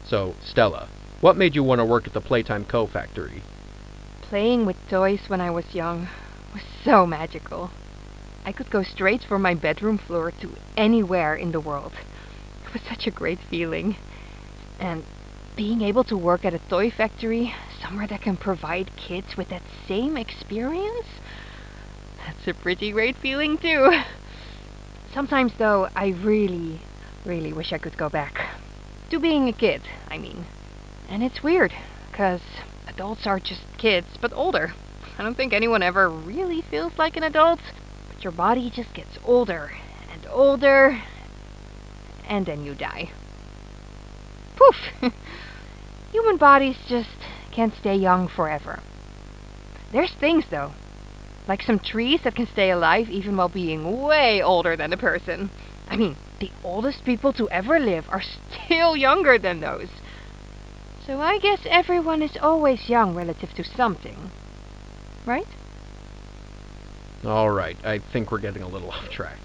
So, Stella, what made you want to work at the Playtime Co. factory? Playing with toys when I was young was so magical. I could go straight from my bedroom floor to anywhere in the world. It was such a great feeling. And being able to work at a toy factory, somewhere that can provide kids with that same experience, that's a pretty great feeling too. Sometimes though, I really wish I could go back. To being a kid, I mean. And it's weird, 'cause adults are just kids, but older. I don't think anyone ever really feels like an adult, but your body just gets older and older, and then you die. Poof! Human bodies just can't stay young forever. There's things though, like some trees that can stay alive even while being way older than a person. I mean, the oldest people to ever live are still younger than those. So I guess everyone is always young relative to something. Right? Alright, I think we're getting a little off track.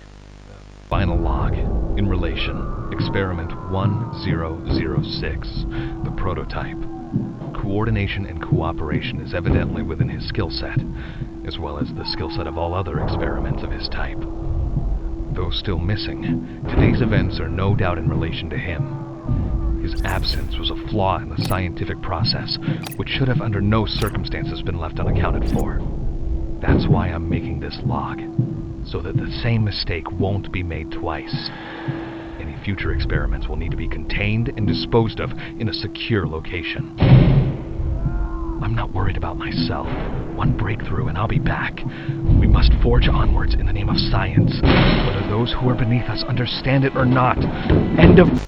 Final log. In relation, experiment 1006, the prototype. Coordination and cooperation is evidently within his skill set, as well as the skill set of all other experiments of his type. Though still missing, today's events are no doubt in relation to him. His absence was a flaw in the scientific process, which should have under no circumstances been left unaccounted for. That's why I'm making this log, so that the same mistake won't be made twice. Any future experiments will need to be contained and disposed of in a secure location. I'm not worried about myself. One breakthrough and I'll be back. We must forge onwards in the name of science, whether those who are beneath us understand it or not. End of...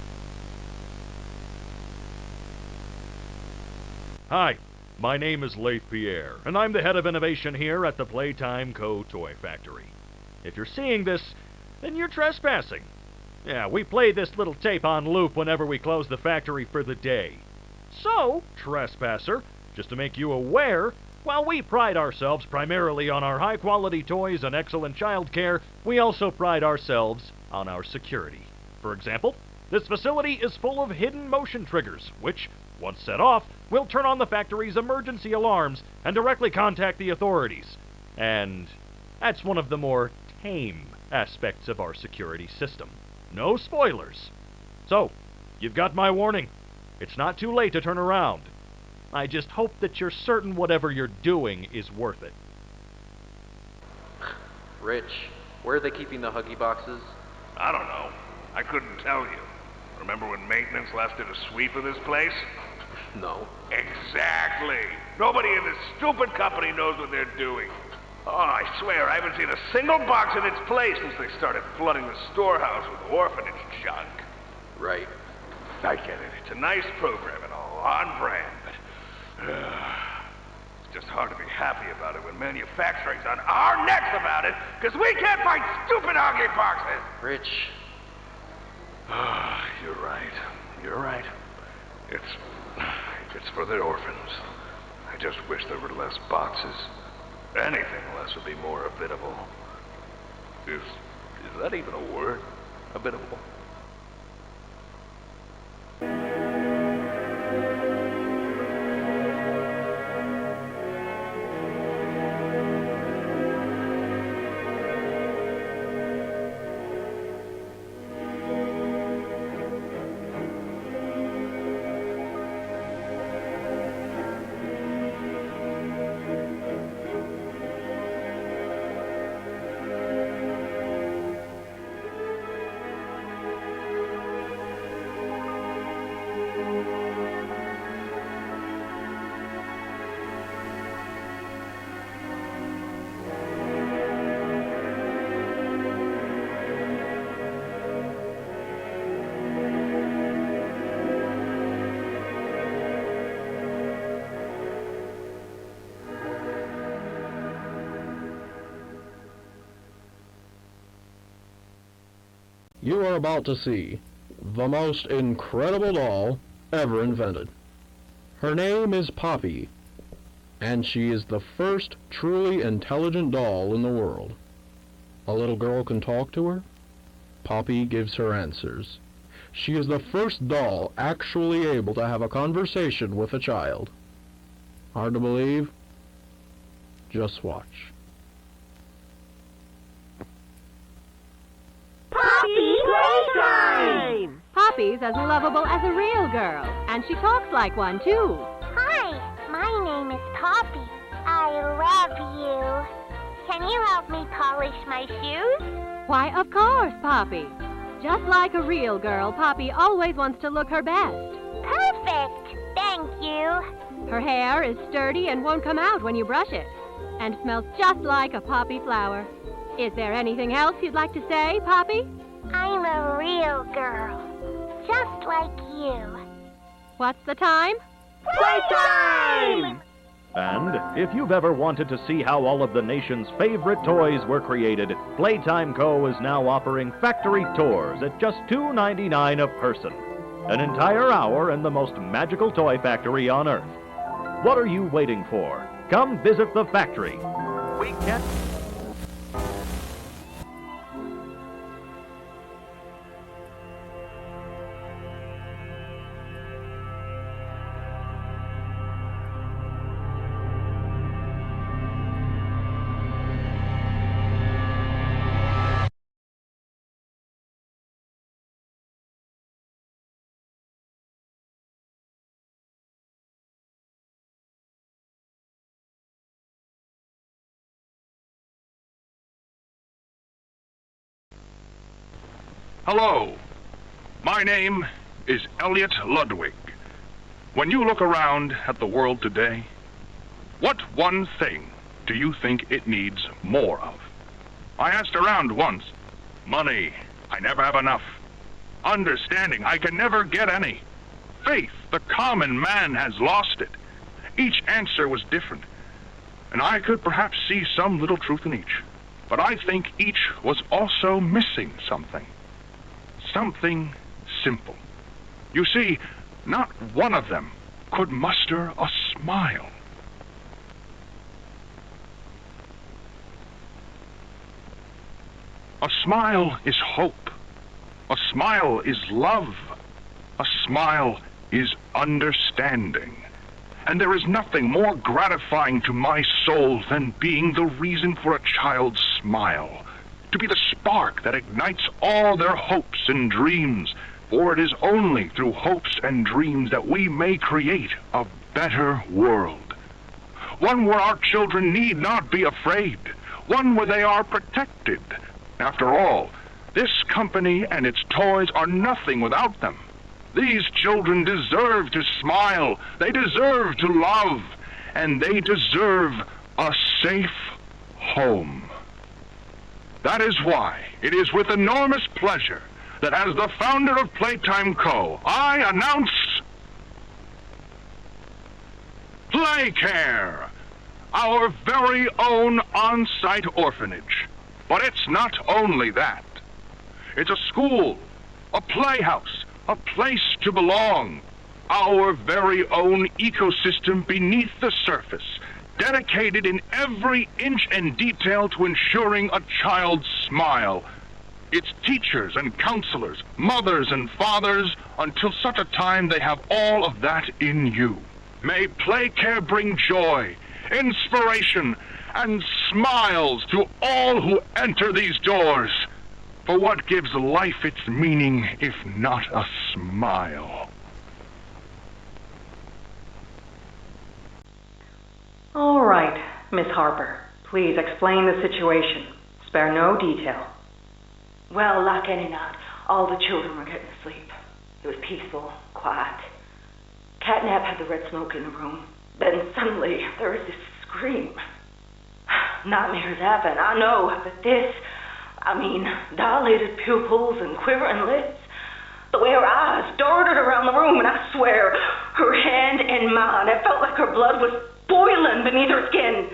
Hi, my name is Leif Pierre, and I'm the head of innovation here at the Playtime Co. Toy Factory. If you're seeing this, then you're trespassing. Yeah, we play this little tape on loop whenever we close the factory for the day. So, trespasser, just to make you aware, while we pride ourselves primarily on our high-quality toys and excellent child care, we also pride ourselves on our security. For example, this facility is full of hidden motion triggers, which, once set off, will turn on the factory's emergency alarms and directly contact the authorities. And that's one of the more tame aspects of our security system. No spoilers. So, you've got my warning. It's not too late to turn around. I just hope that you're certain whatever you're doing is worth it. Rich, where are they keeping the Huggy boxes? I don't know. I couldn't tell you. Remember when maintenance last did a sweep of this place? No. Exactly. Nobody in this stupid company knows what they're doing. Oh, I swear, I haven't seen a single box in its place since they started flooding the storehouse with orphanage junk. Right. I get it. It's a nice program and all, on brand, but... it's just hard to be happy about it when manufacturing's on our necks about it, because we can't find stupid Huggy boxes! Rich. You're right. You're right. It's for the orphans. I just wish there were less boxes. Anything less would be more habitable. Is that even a word? Habitable? You are about to see the most incredible doll ever invented. Her name is Poppy, and she is the first truly intelligent doll in the world. A little girl can talk to her. Poppy gives her answers. She is the first doll actually able to have a conversation with a child. Hard to believe? Just watch. Poppy Playtime! Poppy's as lovable as a real girl, and she talks like one, too. Hi, my name is Poppy. I love you. Can you help me polish my shoes? Why, of course, Poppy. Just like a real girl, Poppy always wants to look her best. Perfect. Thank you. Her hair is sturdy and won't come out when you brush it, and smells just like a poppy flower. Is there anything else you'd like to say, Poppy? I'm a real girl, just like you. What's the time? Playtime! And if you've ever wanted to see how all of the nation's favorite toys were created, Playtime Co. is now offering factory tours at just $2.99 a person. An entire hour in the most magical toy factory on Earth. What are you waiting for? Come visit the factory. We can't... Hello, my name is Elliot Ludwig. When you look around at the world today, what one thing do you think it needs more of? I asked around once. Money, I never have enough. Understanding, I can never get any. Faith, the common man has lost it. Each answer was different, and I could perhaps see some little truth in each. But I think each was also missing something. Something simple. You see, not one of them could muster a smile. A smile is hope. A smile is love. A smile is understanding. And there is nothing more gratifying to my soul than being the reason for a child's smile. To be the spark that ignites all their hopes and dreams, for it is only through hopes and dreams that we may create a better world. One where our children need not be afraid, one where they are protected. After all, this company and its toys are nothing without them. These children deserve to smile, they deserve to love, and they deserve a safe home. That is why it is with enormous pleasure that as the founder of Playtime Co., I announce Playcare, our very own on-site orphanage. But it's not only that. It's a school, a playhouse, a place to belong, our very own ecosystem beneath the surface, dedicated in every inch and detail to ensuring a child's smile. Its teachers and counselors, mothers and fathers, until such a time they have all of that in you. May Playcare bring joy, inspiration, and smiles to all who enter these doors. For what gives life its meaning if not a smile? All right, Miss Harper. Please explain the situation. Spare no detail. Well, like any night, all the children were getting asleep. It was peaceful, quiet. Catnap had the red smoke in the room. Then suddenly, there was this scream. Nightmares happen, I know, but this, dilated pupils and quivering lips. The way her eyes darted around the room, and I swear, her hand in mine, it felt like her blood was boiling beneath her skin.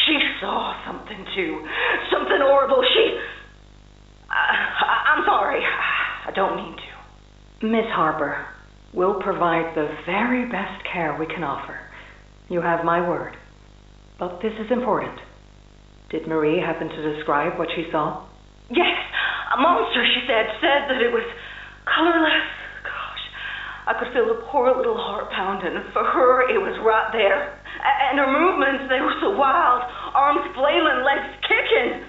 She saw something too. Something horrible. I'm sorry. I don't mean to. Miss Harper, we'll provide the very best care we can offer. You have my word. But this is important. Did Marie happen to describe what she saw? Yes. A monster, she said that it was colorless. Gosh, I could feel her poor little heart pounding. For her, it was right there. And her movements, they were so wild. Arms flailing, legs kicking.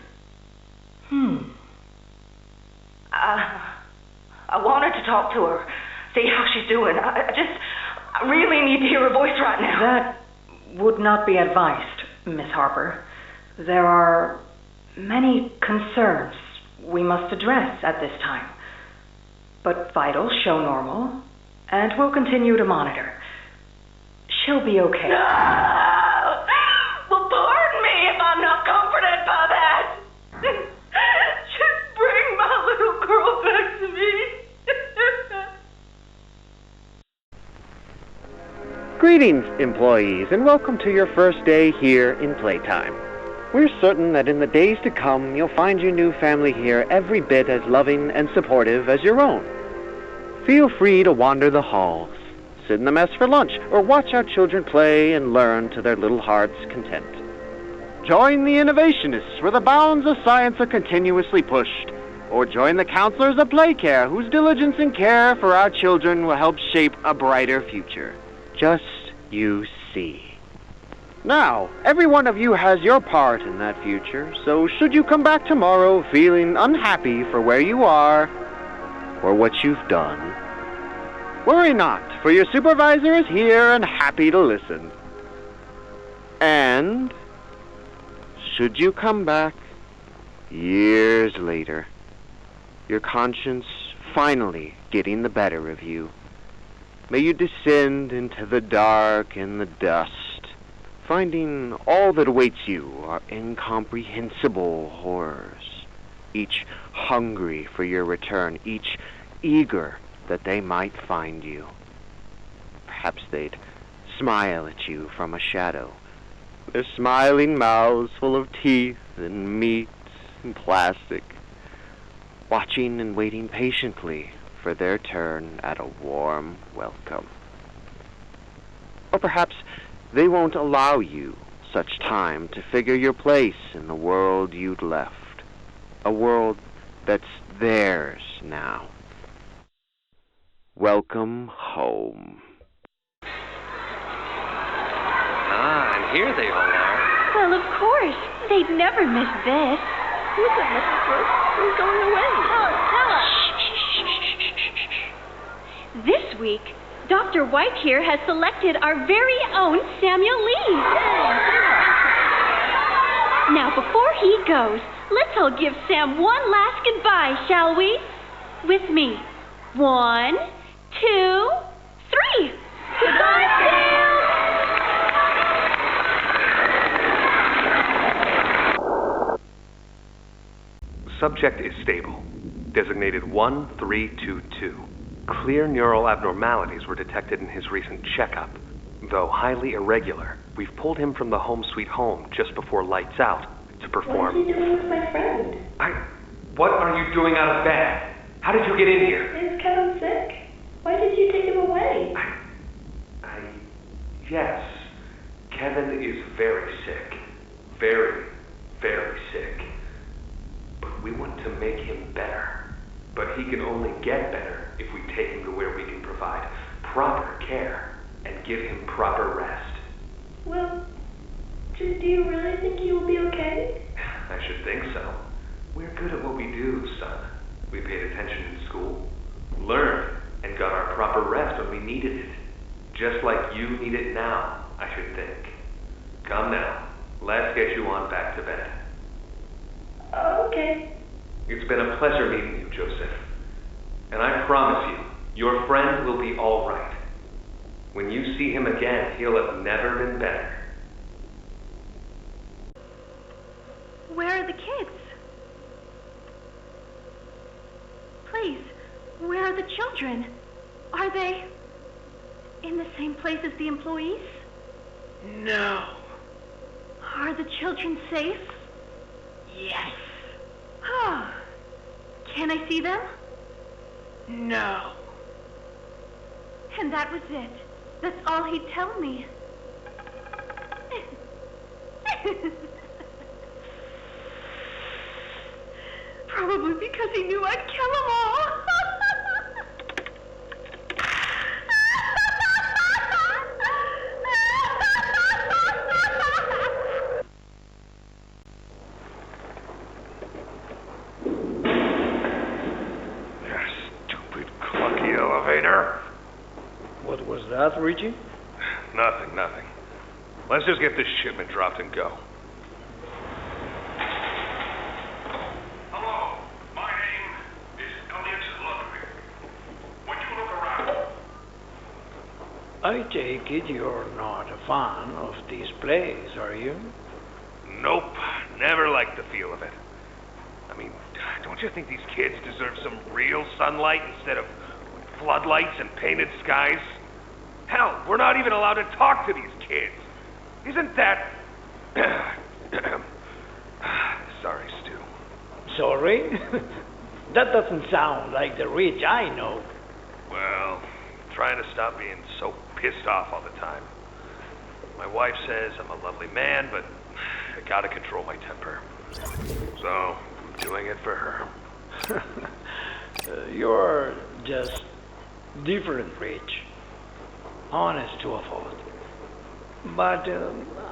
I wanted to talk to her, see how she's doing. I really need to hear her voice right now. That would not be advised, Miss Harper. There are many concerns we must address at this time. But vitals show normal, and we'll continue to monitor. She'll be okay. No! Well, pardon me if I'm not comforted by that. Just bring my little girl back to me. Greetings, employees, and welcome to your first day here in Playtime. We're certain that in the days to come, you'll find your new family here every bit as loving and supportive as your own. Feel free to wander the halls, sit in the mess for lunch, or watch our children play and learn to their little hearts' content. Join the innovationists where the bounds of science are continuously pushed, or join the counselors of Playcare whose diligence and care for our children will help shape a brighter future. Just you see. Now, every one of you has your part in that future, so should you come back tomorrow feeling unhappy for where you are or what you've done, worry not, for your supervisor is here and happy to listen. And should you come back years later, your conscience finally getting the better of you, may you descend into the dark and the dust, finding all that awaits you are incomprehensible horrors, each hungry for your return, each eager that they might find you. Perhaps they'd smile at you from a shadow, their smiling mouths full of teeth and meat and plastic, watching and waiting patiently for their turn at a warm welcome. Or perhaps they won't allow you such time to figure your place in the world you'd left, a world that's theirs now. Welcome home. Ah, and here they all are. Well, of course. They'd never miss this. Look at Mrs. Brooks. Who's going away? Oh, Stella! This week, Dr. White here has selected our very own Samuel Lee. Now, before he goes, let's all give Sam one last goodbye, shall we? With me. 1, 2, 3. Goodbye, Sam! Subject is stable. Designated 1322. Clear neural abnormalities were detected in his recent checkup. Though highly irregular, we've pulled him from the home sweet home just before lights out to perform... What is he doing with my friend? What are you doing out of bed? How did you get in here? Is Kevin sick? Why did you take him away? Yes. Kevin is very sick. Very, very sick. But we want to make him better. But he can only get better if we take him to where we can provide proper care and give him proper rest. Well, do you really think he will be okay? I should think so. We're good at what we do, son. We paid attention in school, learned, and got our proper rest when we needed it. Just like you need it now, I should think. Come now, let's get you on back to bed. Okay. It's been a pleasure meeting you, Joseph. And I promise you, your friend will be all right. When you see him again, he'll have never been better. Where are the kids? Please, where are the children? Are they in the same place as the employees? No. Are the children safe? Yes. Oh. Can I see them? No. And that was it. That's all he'd tell me. Probably because he knew I'd kill them all. What was that, Richie? Nothing. Let's just get this shipment dropped and go. Hello, my name is Elliot Ludwig. Would you look around? I take it you're not a fan of these plays, are you? Nope, never liked the feel of it. I mean, don't you think these kids deserve some real sunlight instead of floodlights and painted skies? Hell, we're not even allowed to talk to these kids. Isn't that... Sorry, Stu. Sorry? That doesn't sound like the Rich I know. Well, trying to stop being so pissed off all the time. My wife says I'm a lovely man, but I gotta control my temper. So, I'm doing it for her. You're just different, Rich. Honest to a fault. But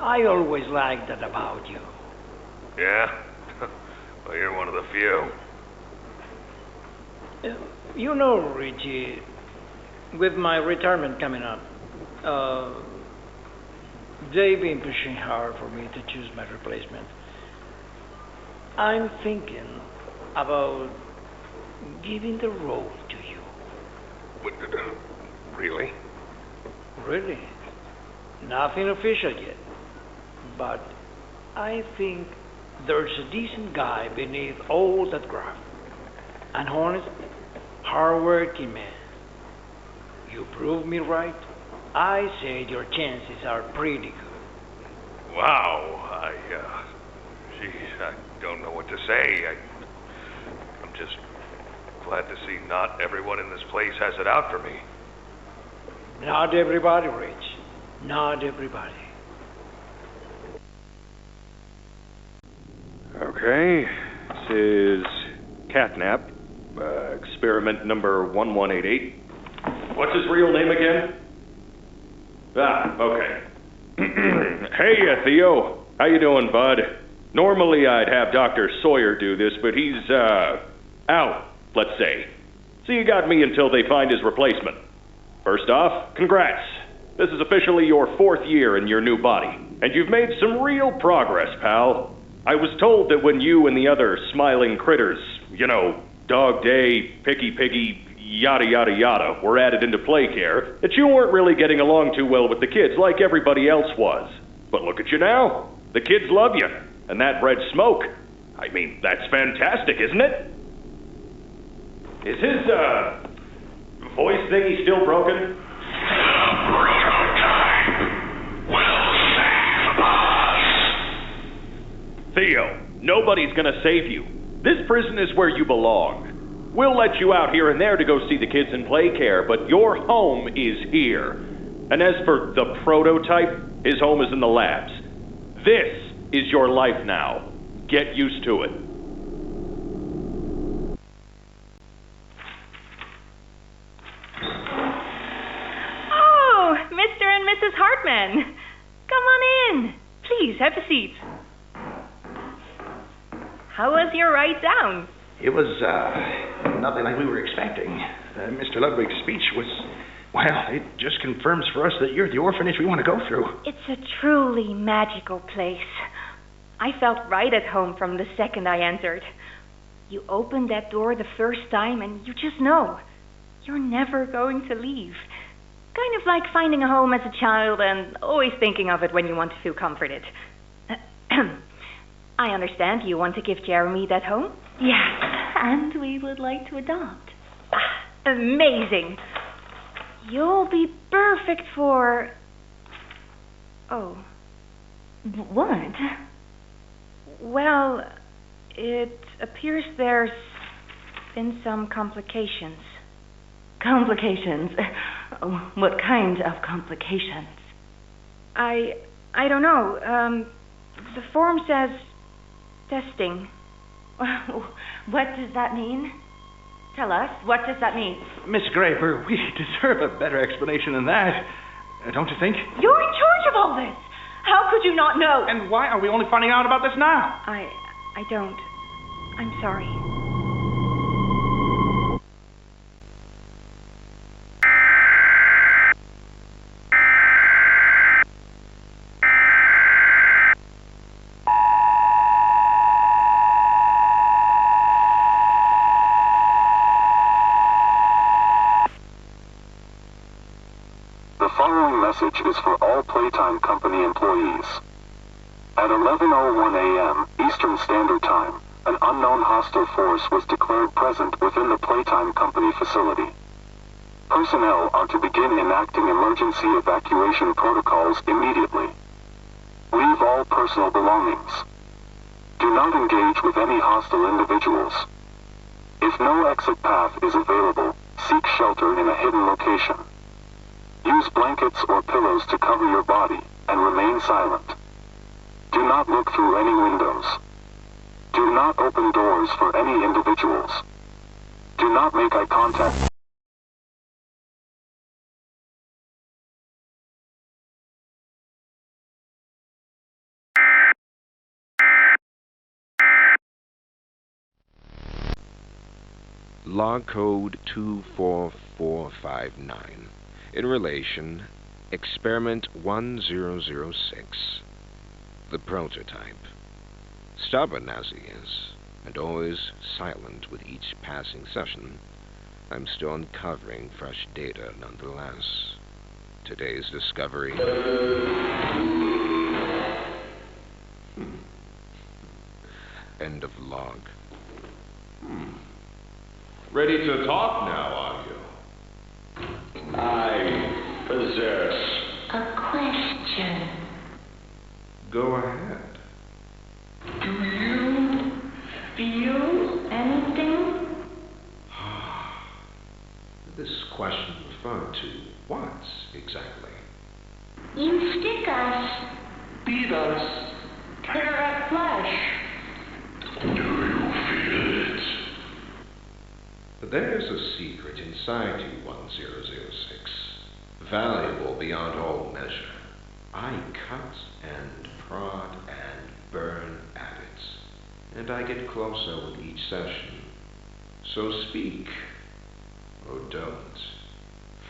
I always liked that about you. Yeah? Well, you're one of the few. You know, Richie, with my retirement coming up, they've been pushing hard for me to choose my replacement. I'm thinking about giving the role to you. Really? Really? Nothing official yet. But I think there's a decent guy beneath all that graft. An honest, hard-working man. You prove me right. I say your chances are pretty good. Wow, I don't know what to say. I'm just glad to see not everyone in this place has it out for me. Not everybody, Rich. Not everybody. Okay, this is Catnap, experiment number 1188. What's his real name again? Okay. Hey, Theo. How you doing, bud? Normally I'd have Dr. Sawyer do this, but he's, out, let's say. So you got me until they find his replacement. First off, congrats. This is officially your 4th year in your new body, and you've made some real progress, pal. I was told that when you and the other smiling critters, Dog Day, Picky Piggy, yada yada yada, were added into play care, that you weren't really getting along too well with the kids like everybody else was. But look at you now. The kids love you, and that red smoke. I mean, that's fantastic, isn't it? Is his, voice thingy still broken? Theo, nobody's gonna save you. This prison is where you belong. We'll let you out here and there to go see the kids in play care, but your home is here. And as for the prototype, his home is in the labs. This is your life now. Get used to it. Oh, Mr. and Mrs. Hartman. Come on in. Please, have a seat. How was your ride down? It was, nothing like we were expecting. Mr. Ludwig's speech was, well, it just confirms for us that you're the orphanage we want to go through. It's a truly magical place. I felt right at home from the second I entered. You open that door the first time and you just know you're never going to leave. Kind of like finding a home as a child and always thinking of it when you want to feel comforted. I understand you want to give Jeremy that home? Yes, and we would like to adopt. Amazing. You'll be perfect for... Oh. What? Well, it appears there's been some complications. Complications? What kind of complications? I don't know. The form says testing. What does that mean? Tell us, what does that mean? Miss Graper, we deserve a better explanation than that. Don't you think? You're in charge of all this. How could you not know? And why are we only finding out about this now? I don't. I'm sorry. following message is for all Playtime Company employees. At 11:01 a.m. Eastern Standard Time, an unknown hostile force was declared present within the Playtime Company facility. Personnel are to begin enacting emergency evacuation protocols immediately. Leave all personal belongings. Do not engage with any hostile individuals. If no exit path is available, seek shelter in a hidden location. Use blankets or pillows to cover your body, and remain silent. Do not look through any windows. Do not open doors for any individuals. Do not make eye contact. Log code 24459. In relation, experiment 1006. The prototype. Stubborn as he is, and always silent with each passing session, I'm still uncovering fresh data nonetheless. Today's discovery. End of log. Ready to talk now, are you? I possess a question. Go ahead. Do you feel anything? This question referred to what exactly? You stick us, Beat us. tear at flesh. Do you feel it? There's a secret inside you, 1006. Valuable beyond all measure. I cut and prod and burn at it, and I get closer with each session. So speak, or don't.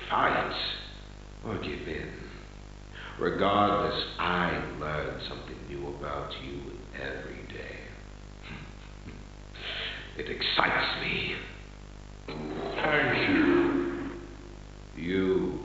Fight, or give in. Regardless, I learn something new about you every day. It excites me. Thank you. You